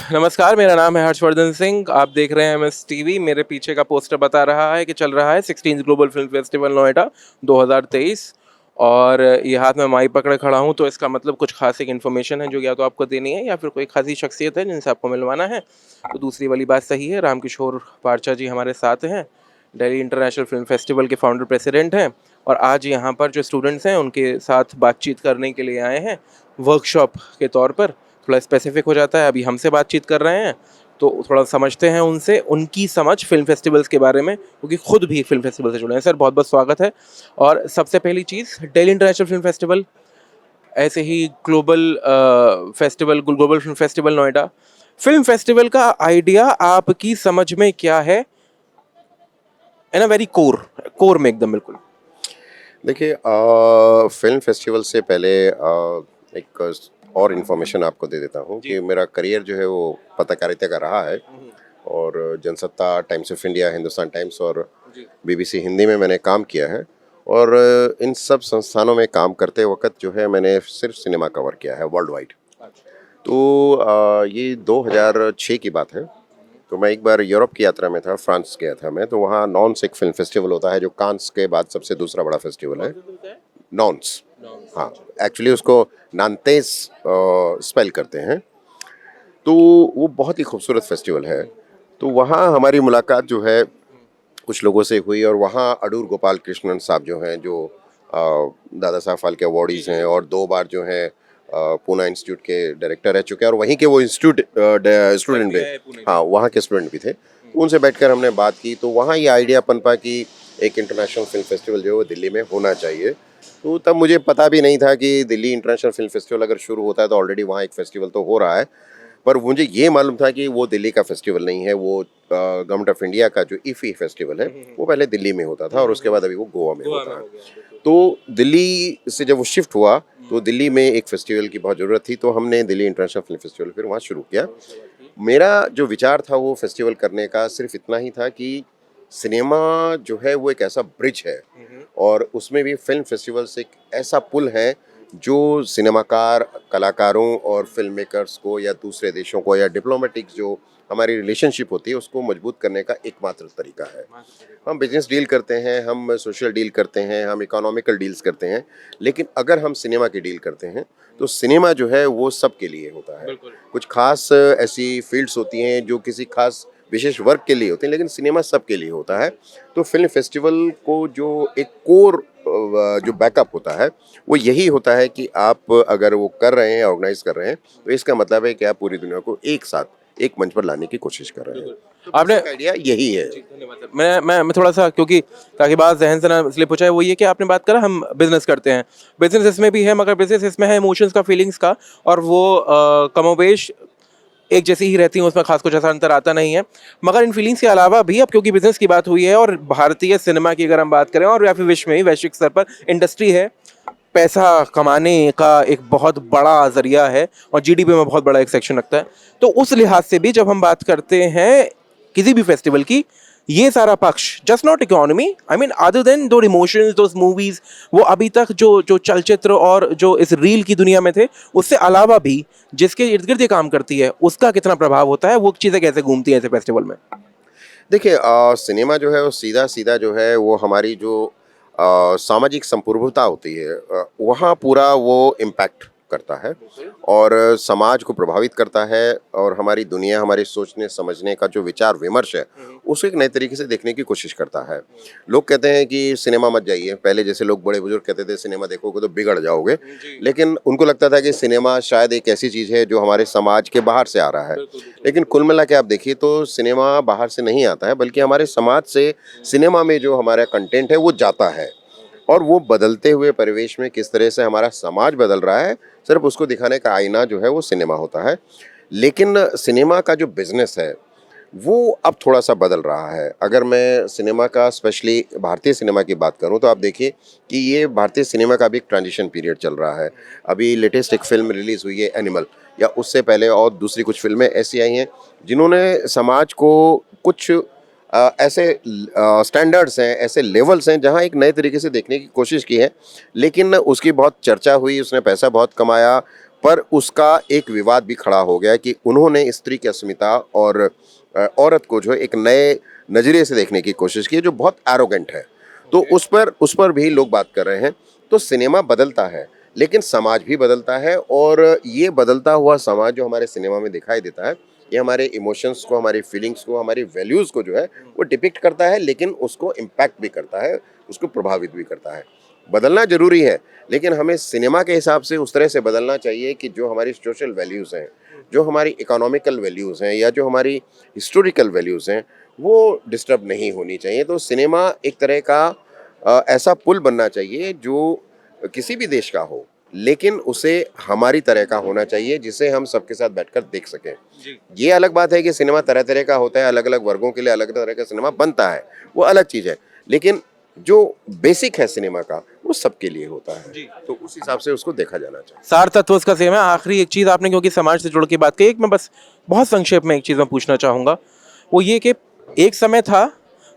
नमस्कार, मेरा नाम है हर्षवर्धन सिंह। आप देख रहे हैं एमएस टीवी। मेरे पीछे का पोस्टर बता रहा है कि चल रहा है 16th global film festival Noida 2023। और ये हाथ में माइक पकड़े खड़ा हूँ, तो इसका मतलब कुछ खास एक इन्फॉर्मेशन है जो या तो आपको देनी है या फिर कोई खासी शख्सियत है जिनसे आपको मिलवाना है। तो दूसरी वाली बात सही है, रामकिशोर पारचा जी हमारे साथ हैं, दिल्ली इंटरनेशनल फिल्म फेस्टिवल के फाउंडर प्रेसिडेंट हैं। और आज यहाँ पर जो स्टूडेंट्स हैं उनके साथ बातचीत करने के लिए आए हैं वर्कशॉप के तौर पर। थोड़ा स्पेसिफिक हो जाता है, अभी हमसे बातचीत कर रहे हैं तो थोड़ा समझते हैं उनसे, उनकी समझ फिल्म फेस्टिवल्स के बारे में, क्योंकि खुद भी फिल्म फेस्टिवल से जुड़े हैं। सर, बहुत बहुत स्वागत है। और सबसे पहली चीज़, दिल्ली इंटरनेशनल फिल्म फेस्टिवल, ऐसे ही global festival, global film festival Noida, film festival का आइडिया आपकी समझ में क्या है? In a very core core में एकदम बिल्कुल। देखिए, फिल्म फेस्टिवल से पहले एक और इन्फॉर्मेशन आपको दे देता हूँ कि मेरा करियर जो है वो पत्रकारिता का रहा है। और Jansatta, times of India, Hindustan times और बीबीसी हिंदी में मैंने काम किया है। और इन सब संस्थानों में काम करते वक्त जो है मैंने सिर्फ सिनेमा कवर किया है वर्ल्ड वाइड। तो ये 2006 की बात है। तो मैं एक बार यूरोप की यात्रा में था, फ्रांस गया था मैं। तो वहाँ नॉन्स एक फिल्म फेस्टिवल होता है जो कांस के बाद सबसे दूसरा बड़ा फेस्टिवल है। नॉन्स, हाँ, एक्चुअली उसको नान्तेस स्पेल करते हैं। तो वो बहुत ही खूबसूरत फेस्टिवल है। तो वहाँ हमारी मुलाकात जो है कुछ लोगों से हुई। और वहाँ अडूर गोपाल कृष्णन साहब जो हैं, जो दादा साहब फाल्के अवॉर्डीज़ हैं और 2 बार जो हैं पूना इंस्टीट्यूट के डायरेक्टर रह चुके हैं और वहीं के वो इंस्टीट्यूट स्टूडेंट भी, हाँ, वहाँ के स्टूडेंट भी थे। तो उनसे बैठकर हमने बात की। तो वहाँ ये आइडिया पनपा कि एक इंटरनेशनल फिल्म फेस्टिवल जो है वो दिल्ली में होना चाहिए। तो तब मुझे पता भी नहीं था कि दिल्ली इंटरनेशनल फिल्म फेस्टिवल अगर शुरू होता है तो ऑलरेडी वहाँ एक फेस्टिवल तो हो रहा है। पर मुझे ये मालूम था कि वो दिल्ली का फेस्टिवल नहीं है, वो गवर्नमेंट ऑफ इंडिया का जो इफ़ी फेस्टिवल है वो पहले दिल्ली में होता था और उसके बाद अभी वो गोवा में होता है। तो दिल्ली से जब वो शिफ्ट हुआ तो दिल्ली में एक फेस्टिवल की बहुत ज़रूरत थी। तो हमने दिल्ली इंटरनेशनल फिल्म फेस्टिवल फिर वहाँ शुरू किया। मेरा जो विचार था वो फेस्टिवल करने का सिर्फ इतना ही था कि सिनेमा जो है वो एक ऐसा ब्रिज है और उसमें भी फिल्म फेस्टिवल्स एक ऐसा पुल है जो सिनेमाकार, कलाकारों और फिल्म मेकर्स को या दूसरे देशों को या डिप्लोमेटिक जो हमारी रिलेशनशिप होती है उसको मजबूत करने का एकमात्र तरीका है। हम बिजनेस डील करते हैं, हम सोशल डील करते हैं, हम इकोनॉमिकल डील्स करते हैं, लेकिन अगर हम सिनेमा की डील करते हैं तो सिनेमा जो है वो सबके लिए होता है। कुछ खास ऐसी फील्ड्स होती हैं जो किसी खास विशेष वर्ग के लिए होते हैं, लेकिन सिनेमा सबके लिए होता है। तो फिल्म फेस्टिवल को जो एक कोर जो बैकअप होता है वो यही होता है कि आप अगर वो कर रहे हैं, ऑर्गेनाइज कर रहे हैं, तो इसका मतलब है कि आप पूरी दुनिया को एक साथ एक मंच पर लाने की कोशिश कर रहे हैं। तो आपने आइडिया यही है। धन्यवाद सर। मैं थोड़ा सा, क्योंकि ताकि बात जहन से ना स्लिप हो जाए, वो ये कि आपने बात करा हम बिजनेस करते हैं, बिजनेस इसमें भी है, मगर बिजनेस इसमें है इमोशंस का, फीलिंग्स का, और वो कमोबेश एक जैसी ही रहती हैं, उसमें खास कुछ ऐसा अंतर आता नहीं है। मगर इन फीलिंग्स के अलावा भी, अब क्योंकि बिजनेस की बात हुई है और भारतीय सिनेमा की अगर हम बात करें और या फिर विश्व में ही वैश्विक स्तर पर इंडस्ट्री है, पैसा कमाने का एक बहुत बड़ा जरिया है और जीडीपी में बहुत बड़ा एक सेक्शन रखता है। तो उस लिहाज से भी जब हम बात करते हैं किसी भी फेस्टिवल की, ये सारा पक्ष, just not economy, I mean other than दो इमोशंस, दो मूवीज, वो अभी तक जो जो चलचित्र और जो इस रील की दुनिया में थे, उससे अलावा भी जिसके इर्द गिर्द ये काम करती है, उसका कितना प्रभाव होता है, वो चीज़ें कैसे घूमती हैं ऐसे फेस्टिवल में? देखिए, सिनेमा जो है वो सीधा सीधा जो है वो हमारी जो सामाजिक संप्रभुता होती है वहाँ पूरा वो इम्पैक्ट करता है और समाज को प्रभावित करता है और हमारी दुनिया, हमारे सोचने समझने का जो विचार विमर्श है उसको एक नए तरीके से देखने की कोशिश करता है। लोग कहते हैं कि सिनेमा मत जाइए, पहले जैसे लोग बड़े बुजुर्ग कहते थे सिनेमा देखोगे तो बिगड़ जाओगे, लेकिन उनको लगता था कि सिनेमा शायद एक ऐसी चीज़ है जो हमारे समाज के बाहर से आ रहा है। लेकिन कुल मिला के आप देखिए तो सिनेमा बाहर से नहीं आता है, बल्कि हमारे समाज से सिनेमा में जो हमारा कंटेंट है वो जाता है और वो बदलते हुए परिवेश में किस तरह से हमारा समाज बदल रहा है, सिर्फ उसको दिखाने का आईना जो है वो सिनेमा होता है। लेकिन सिनेमा का जो बिजनेस है वो अब थोड़ा सा बदल रहा है। अगर मैं सिनेमा का, स्पेशली भारतीय सिनेमा की बात करूं, तो आप देखिए कि ये भारतीय सिनेमा का भी एक ट्रांजिशन पीरियड चल रहा है। अभी लेटेस्ट एक फिल्म रिलीज़ हुई है एनिमल, या उससे पहले और दूसरी कुछ फिल्में ऐसी आई हैं जिन्होंने समाज को कुछ ऐसे स्टैंडर्ड्स हैं, ऐसे लेवल्स हैं जहां एक नए तरीके से देखने की कोशिश की है। लेकिन उसकी बहुत चर्चा हुई, उसने पैसा बहुत कमाया, पर उसका एक विवाद भी खड़ा हो गया कि उन्होंने स्त्री की अस्मिता और औरत को जो है एक नए नज़रिए से देखने की कोशिश की जो बहुत एरोगेंट है। तो उस पर भी लोग बात कर रहे हैं। तो सिनेमा बदलता है, लेकिन समाज भी बदलता है, और ये बदलता हुआ समाज जो हमारे सिनेमा में दिखाई देता है, ये हमारे इमोशंस को, हमारी फीलिंग्स को, हमारी वैल्यूज़ को जो है वो डिपिक्ट करता है, लेकिन उसको इम्पैक्ट भी करता है, उसको प्रभावित भी करता है। बदलना ज़रूरी है, लेकिन हमें सिनेमा के हिसाब से उस तरह से बदलना चाहिए कि जो हमारी सोशल वैल्यूज़ हैं, जो हमारी इकोनॉमिकल वैल्यूज़ हैं, या जो हमारी हिस्टोरिकल वैल्यूज़ हैं, वो डिस्टर्ब नहीं होनी चाहिए। तो सिनेमा एक तरह का ऐसा पुल बनना चाहिए जो किसी भी देश का हो, लेकिन उसे हमारी तरह का होना चाहिए, जिसे हम सबके साथ बैठकर देख सकें। ये अलग बात है कि सिनेमा तरह-तरह का होता है, अलग-अलग वर्गों के लिए अलग तरह का सिनेमा बनता है, वो अलग चीज़ है। लेकिन जो बेसिक है सिनेमा का, वो सबके लिए होता है। तो उस हिसाब से उसको देखा जाना चाहिए। सार तत्व उसका सेम है। आखिरी एक चीज़ आपने क्योंकि समाज से जुड़ के बात कही, एक मैं बस बहुत संक्षेप में एक चीज़ मैं पूछना चाहूँगा, वो ये कि एक समय था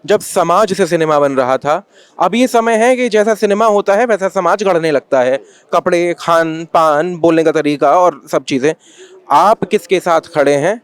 जब समाज से सिनेमा बन रहा था। अब ये समय है कि जैसा सिनेमा होता है वैसा समाज गढ़ने लगता है, कपड़े, खान पान, बोलने का तरीका और सब चीज़ें। आप किसके साथ खड़े हैं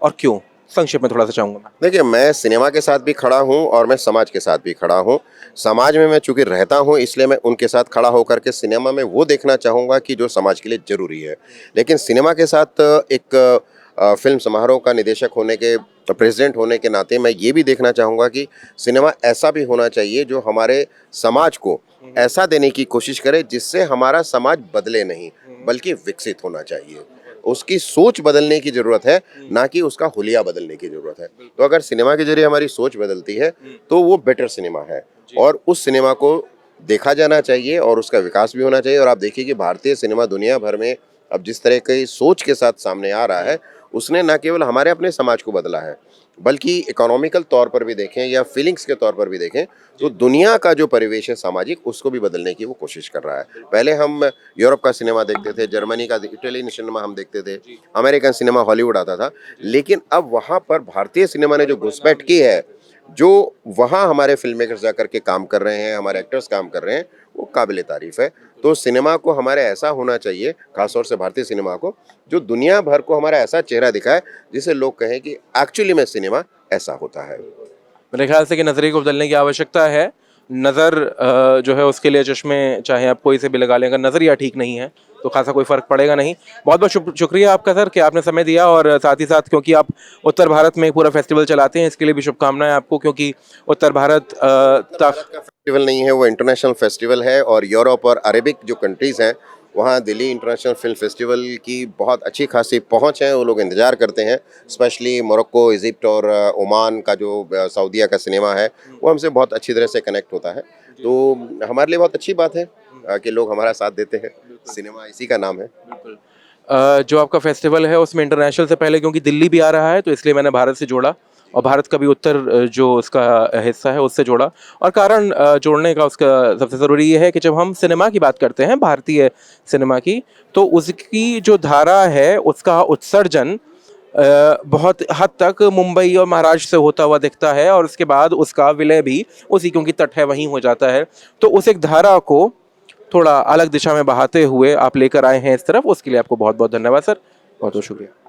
और क्यों? संक्षेप में थोड़ा सा चाहूँगा मैं। देखिए, मैं सिनेमा के साथ भी खड़ा हूँ और मैं समाज के साथ भी खड़ा हूँ। समाज में मैं चूँकि रहता हूँ, इसलिए मैं उनके साथ खड़ा होकर के सिनेमा में वो देखना चाहूँगा कि जो समाज के लिए ज़रूरी है। लेकिन सिनेमा के साथ एक फ़िल्म समारोह का निदेशक होने के, प्रेज़िडेंट होने के नाते मैं ये भी देखना चाहूँगा कि सिनेमा ऐसा भी होना चाहिए जो हमारे समाज को ऐसा देने की कोशिश करे जिससे हमारा समाज बदले नहीं, बल्कि विकसित होना चाहिए। उसकी सोच बदलने की ज़रूरत है, ना कि उसका हुलिया बदलने की ज़रूरत है। तो अगर सिनेमा के ज़रिए हमारी सोच बदलती है, तो वो बेटर सिनेमा है, और उस सिनेमा को देखा जाना चाहिए और उसका विकास भी होना चाहिए। और आप देखिए कि भारतीय सिनेमा दुनिया भर में अब जिस तरह की सोच के साथ सामने आ रहा है, उसने न केवल हमारे अपने समाज को बदला है, बल्कि इकोनॉमिकल तौर पर भी देखें या फीलिंग्स के तौर पर भी देखें, तो दुनिया का जो परिवेश है सामाजिक, उसको भी बदलने की वो कोशिश कर रहा है। पहले हम यूरोप का सिनेमा देखते थे, जर्मनी का, इटालियन सिनेमा हम देखते थे, अमेरिकन सिनेमा, हॉलीवुड आता था, लेकिन अब वहाँ पर भारतीय सिनेमा ने जो घुसपैठ की है, जो वहाँ हमारे फ़िल्म मेकर्स जाकर के काम कर रहे हैं, हमारे एक्टर्स काम कर रहे हैं, वो काबिल तारीफ़ है। तो सिनेमा को हमारे ऐसा होना चाहिए, ख़ास तौर से भारतीय सिनेमा को, जो दुनिया भर को हमारा ऐसा चेहरा दिखाए, जिससे लोग कहें कि एक्चुअली में सिनेमा ऐसा होता है। मेरे ख्याल से कि नज़रिए को बदलने की आवश्यकता है। नज़र जो है उसके लिए चश्मे चाहे आप कोई से भी लगा लें, अगर नज़रिया ठीक नहीं है तो खासा कोई फ़र्क पड़ेगा नहीं। बहुत बहुत शुक्रिया आपका सर कि आपने समय दिया, और साथ ही साथ क्योंकि आप उत्तर भारत में पूरा फेस्टिवल चलाते हैं, इसके लिए भी शुभकामनाएं आपको, क्योंकि उत्तर भारत भारत का फेस्टिवल नहीं है, वो इंटरनेशनल फेस्टिवल है, और यूरोप और अरेबिक जो कंट्रीज़ हैं, वहाँ दिल्ली इंटरनेशनल फिल्म फेस्टिवल की बहुत अच्छी खासी पहुँच है। वो लोग इंतज़ार करते हैं, स्पेशली मोरक्को, इजिप्ट और ओमान का जो सऊदीया का सिनेमा है, वो हमसे बहुत अच्छी तरह से कनेक्ट होता है। तो हमारे लिए बहुत अच्छी बात है कि लोग हमारा साथ देते हैं। सिनेमा इसी का नाम है। बिल्कुल। जो आपका फेस्टिवल है उसमें इंटरनेशनल से पहले क्योंकि दिल्ली भी आ रहा है, तो इसलिए मैंने भारत से जोड़ा, और भारत का भी उत्तर जो उसका हिस्सा है उससे जोड़ा। और कारण जोड़ने का उसका सबसे ज़रूरी ये है कि जब हम सिनेमा की बात करते हैं, भारतीय सिनेमा की, तो उसकी जो धारा है उसका उत्सर्जन बहुत हद तक मुंबई और महाराष्ट्र से होता हुआ दिखता है, और उसके बाद उसका विलय भी उसी, क्योंकि तट है वहीं हो जाता है। तो उस एक धारा को थोड़ा अलग दिशा में बहाते हुए आप लेकर आए हैं इस तरफ, उसके लिए आपको बहुत बहुत धन्यवाद सर, बहुत बहुत शुक्रिया।